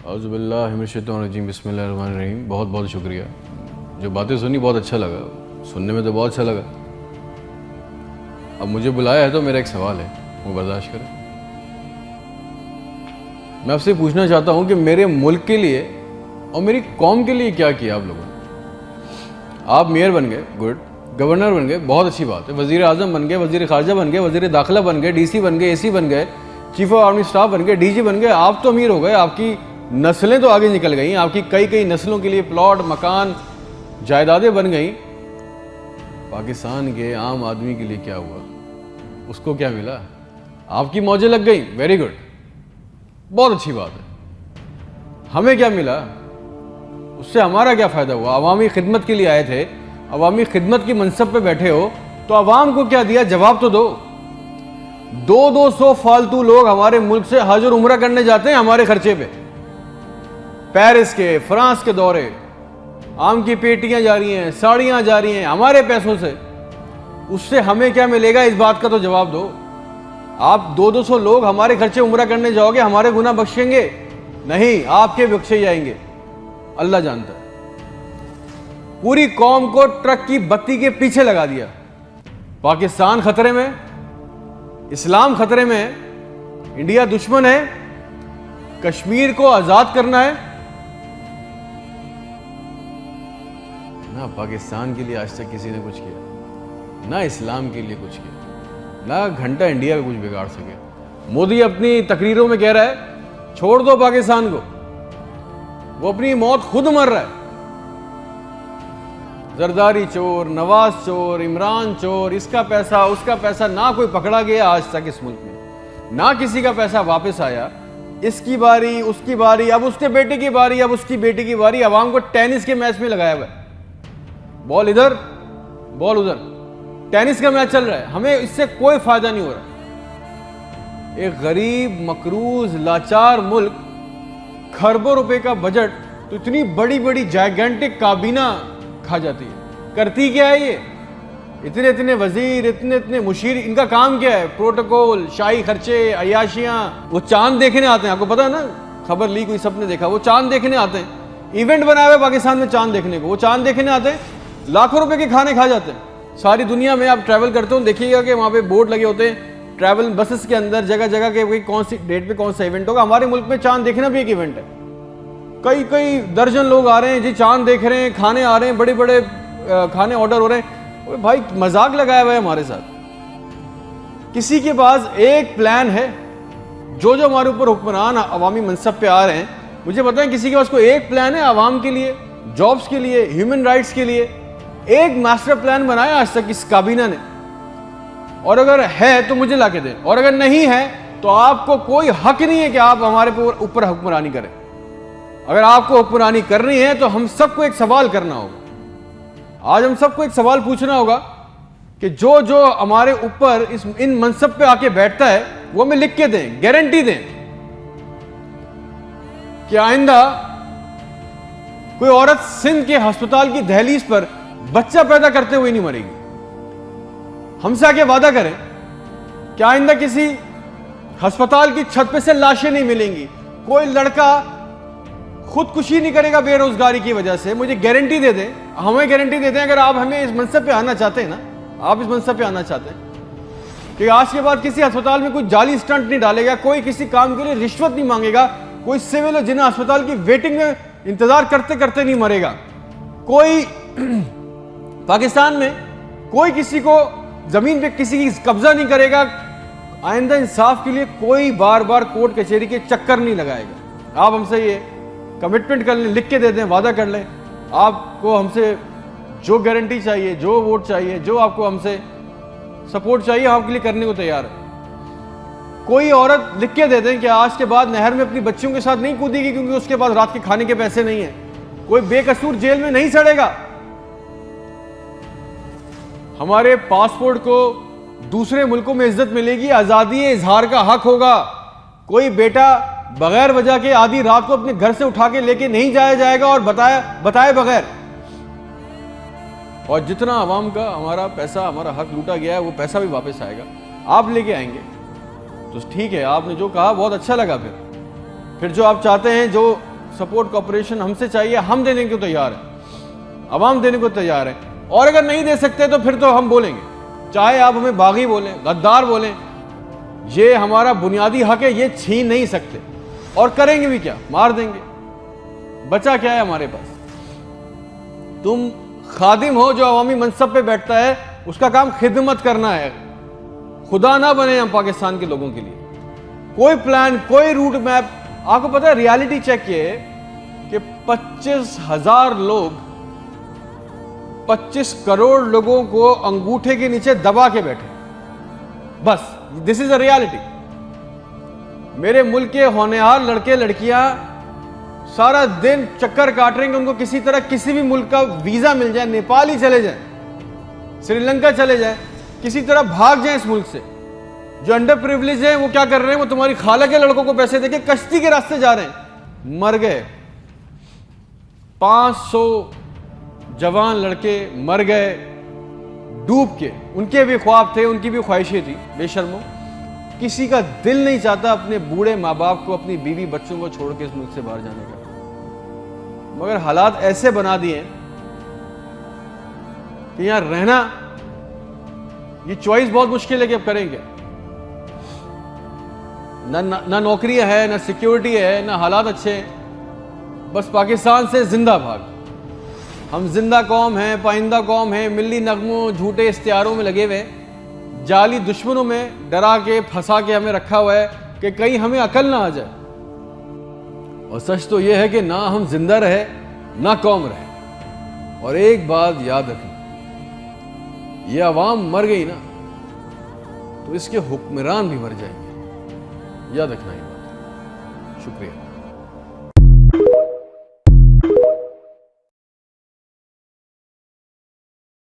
औज़ुबिल्लाहि मिनश्शैतानिर्रजीम, बिस्मिल्लाहिर्रहमानिर्रहीम। बहुत बहुत शुक्रिया। जो बातें सुनी बहुत अच्छा लगा, सुनने में तो बहुत अच्छा लगा। अब मुझे बुलाया है तो मेरा एक सवाल है, वो बर्दाश्त करें। मैं आपसे पूछना चाहता हूँ कि मेरे मुल्क के लिए और मेरी कौम के लिए क्या किया आप लोगों ने। आप मेयर बन गए, गुड। गवर्नर बन गए, बहुत अच्छी बात है। वज़ीर आज़म बन गए, वज़ीर ख़ारजा बन गए, वज़ीर दाखिला बन गए, DC बन गए, AC बन गए, चीफ ऑफ आर्मी स्टाफ बन गए, DG बन गए। आप तो अमीर हो गए, आपकी नस्लें तो आगे निकल गई, आपकी कई कई नस्लों के लिए प्लॉट, मकान, जायदादें बन गई। पाकिस्तान के आम आदमी के लिए क्या हुआ? उसको क्या मिला? आपकी मौजें लग गई, वेरी गुड, बहुत अच्छी बात है। हमें क्या मिला? उससे हमारा क्या फ़ायदा हुआ? अवामी खिदमत के लिए आए थे, अवामी खिदमत की मनसब पे बैठे हो, तो अवाम को क्या दिया? जवाब तो दो। 200 फालतू लोग हमारे मुल्क से हज और उम्रा करने जाते हैं हमारे खर्चे पे। पेरिस के, फ्रांस के दौरे, आम की पेटियां जा रही हैं, साड़ियां जा रही हैं हमारे पैसों से। उससे हमें क्या मिलेगा? इस बात का तो जवाब दो। आप 200 लोग हमारे खर्चे उम्रा करने जाओगे, हमारे गुनाह बख्शेंगे? नहीं, आपके बख्शे जाएंगे, अल्लाह जानता है। पूरी कौम को ट्रक की बत्ती के पीछे लगा दिया। पाकिस्तान खतरे में, इस्लाम खतरे में है, इंडिया दुश्मन है, कश्मीर को आजाद करना है। ना पाकिस्तान के लिए आज तक किसी ने कुछ किया, ना इस्लाम के लिए कुछ किया, ना घंटा इंडिया में कुछ बिगाड़ सके। मोदी अपनी तकरीरों में कह रहा है छोड़ दो पाकिस्तान को, वो अपनी मौत खुद मर रहा है। जरदारी चोर, नवाज चोर, इमरान चोर, इसका पैसा उसका पैसा, ना कोई पकड़ा गया आज तक इस मुल्क में, ना किसी का पैसा वापस आया। इसकी बारी, उसकी बारी, अब उसके बेटे की बारी, अब उसकी बेटी की बारी। अवाम को टेनिस के मैच में लगाया हुआ है, बॉल इधर बॉल उधर, टेनिस का मैच चल रहा है। हमें इससे कोई फायदा नहीं हो रहा। एक गरीब, मकरूज, लाचार मुल्क, खरबों रुपए का बजट, तो इतनी बड़ी बड़ी जायगेंटिक काबीना खा जाती है। करती क्या है ये? इतने इतने वजीर, इतने इतने मुशीर, इनका काम क्या है? प्रोटोकॉल, शाही खर्चे, अयाशियां। वो चांद देखने आते हैं, आपको पता है ना, खबर ली कोई, सबने देखा, वो चांद देखने आते हैं। इवेंट बनाया हुआ पाकिस्तान में चांद देखने को, वो चांद देखने आते हैं, लाखों रुपए के खाने खा जाते हैं। सारी दुनिया में आप ट्रैवल करते हो, देखिएगा कि वहां पे बोर्ड लगे होते हैं ट्रैवल बसेस के अंदर, जगह जगह के कौन सी डेट पे कौन सा इवेंट होगा। हमारे मुल्क में चांद देखना भी एक इवेंट है। कई कई दर्जन लोग आ रहे हैं जी, चांद देख रहे हैं, खाने आ रहे हैं, बड़े बड़े खाने ऑर्डर हो रहे हैं। भाई मजाक लगाया हुआ है हमारे साथ। किसी के पास एक प्लान है? जो जो हमारे ऊपर हुक्मरान अवामी मनसब पे आ रहे हैं, मुझे बताएं, किसी के पास कोई एक प्लान है अवाम के लिए, जॉब्स के लिए, ह्यूमन राइट्स के लिए? एक मास्टर प्लान बनाया आज तक इस काबीना ने? और अगर है तो मुझे लाके दें, और अगर नहीं है तो आपको कोई हक नहीं है कि आप हमारे ऊपर हुक्मरानी करें। अगर आपको हुक्मरानी करनी है तो हम सबको एक सवाल करना होगा। आज हम सबको एक सवाल पूछना होगा कि जो जो हमारे ऊपर इन मनसब पे आके बैठता है, वो हमें लिख के दें, गारंटी दें कि आइंदा कोई औरत सिंध के अस्पताल की दहलीज पर बच्चा पैदा करते हुए नहीं मरेगी। हमसे आके वादा करें कि आइंदा किसी अस्पताल की छत पे से लाशें नहीं मिलेंगी, कोई लड़का खुदकुशी नहीं करेगा बेरोजगारी की वजह से। मुझे गारंटी दे दें, हमें गारंटी दे दें, अगर आप हमें इस मनसब पे आना चाहते हैं ना, आप इस मनसब पे आना चाहते हैं कि आज के बाद किसी अस्पताल में कोई जाली स्टंट नहीं डालेगा, कोई किसी काम के लिए रिश्वत नहीं मांगेगा, कोई सिविल जिन्हें अस्पताल की वेटिंग में इंतजार करते करते नहीं मरेगा, कोई पाकिस्तान में कोई किसी को जमीन पे किसी की कब्जा नहीं करेगा। आइंदा इंसाफ के लिए कोई बार बार कोर्ट कचहरी के चक्कर नहीं लगाएगा। आप हमसे ये कमिटमेंट कर लें, लिख के दे दें, वादा कर लें। आपको हमसे जो गारंटी चाहिए, जो वोट चाहिए, जो आपको हमसे सपोर्ट चाहिए, हम आपके लिए करने को तैयार है। कोई औरत लिख के दे दें कि आज के बाद नहर में अपनी बच्चियों के साथ नहीं कूदेगी क्योंकि उसके पास रात के खाने के पैसे नहीं है। कोई बेकसूर जेल में नहीं सड़ेगा। हमारे पासपोर्ट को दूसरे मुल्कों में इज्जत मिलेगी, आजादी इजहार का हक होगा। कोई बेटा बगैर वजह के आधी रात को अपने घर से उठा के लेके नहीं जाया जाएगा और बताए बगैर। और जितना आवाम का हमारा पैसा, हमारा हक लूटा गया है, वो पैसा भी वापस आएगा, आप लेके आएंगे। तो ठीक है, आपने जो कहा बहुत अच्छा लगा। फिर जो आप चाहते हैं, जो सपोर्ट कॉपरेशन हमसे चाहिए, हम देने को तैयार हैं, अवाम देने को तैयार है। और अगर नहीं दे सकते तो फिर तो हम बोलेंगे, चाहे आप हमें बागी बोलें, गद्दार बोलें, ये हमारा बुनियादी हक है, ये छीन नहीं सकते। और करेंगे भी क्या, मार देंगे। बचा क्या है हमारे पास? तुम खादिम हो जो अवामी मनसब पे बैठता है, उसका काम खिदमत करना है। खुदा ना बने हम पाकिस्तान के लोगों के लिए। कोई प्लान, कोई रूट मैप। आपको पता है रियलिटी चेक ये है कि 25,000 लोग 25 करोड़ लोगों को अंगूठे के नीचे दबा के बैठे। बस दिस इज अ रियलिटी। मेरे मुल्क के होनहार लड़के लड़कियां सारा दिन चक्कर काट रहे हैं कि उनको किसी तरह किसी भी मुल्क का वीजा मिल जाए, नेपाल ही चले जाए, श्रीलंका चले जाए, किसी तरह भाग जाए इस मुल्क से। जो अंडर प्रिविलेज है वो क्या कर रहे हैं? वो तुम्हारी खाला के लड़कों को पैसे देके कश्ती के रास्ते जा रहे हैं। मर गए 500 जवान लड़के, मर गए डूब के। उनके भी ख्वाब थे, उनकी भी ख्वाहिशें थी। बेशर्मो, किसी का दिल नहीं चाहता अपने बूढ़े माँ बाप को, अपनी बीवी बच्चों को छोड़ के इस मुल्क से बाहर जाने का, मगर हालात ऐसे बना दिए कि यहां रहना, ये चॉइस बहुत मुश्किल है कि अब करेंगे। ना नौकरी है, ना सिक्योरिटी है, ना हालात अच्छे हैं। बस पाकिस्तान से जिंदा भाग। हम जिंदा कौम हैं, पाइंदा कौम हैं, मिली नगमों झूठे इश्तिहारों में लगे हुए, जाली दुश्मनों में डरा के फंसा के हमें रखा हुआ है कि कहीं हमें अकल ना आ जाए। और सच तो यह है कि ना हम जिंदा रहे ना कौम रहे। और एक बात याद रखना, ये अवाम मर गई ना तो इसके हुक्मरान भी मर जाएंगे। याद रखना ये बात। शुक्रिया।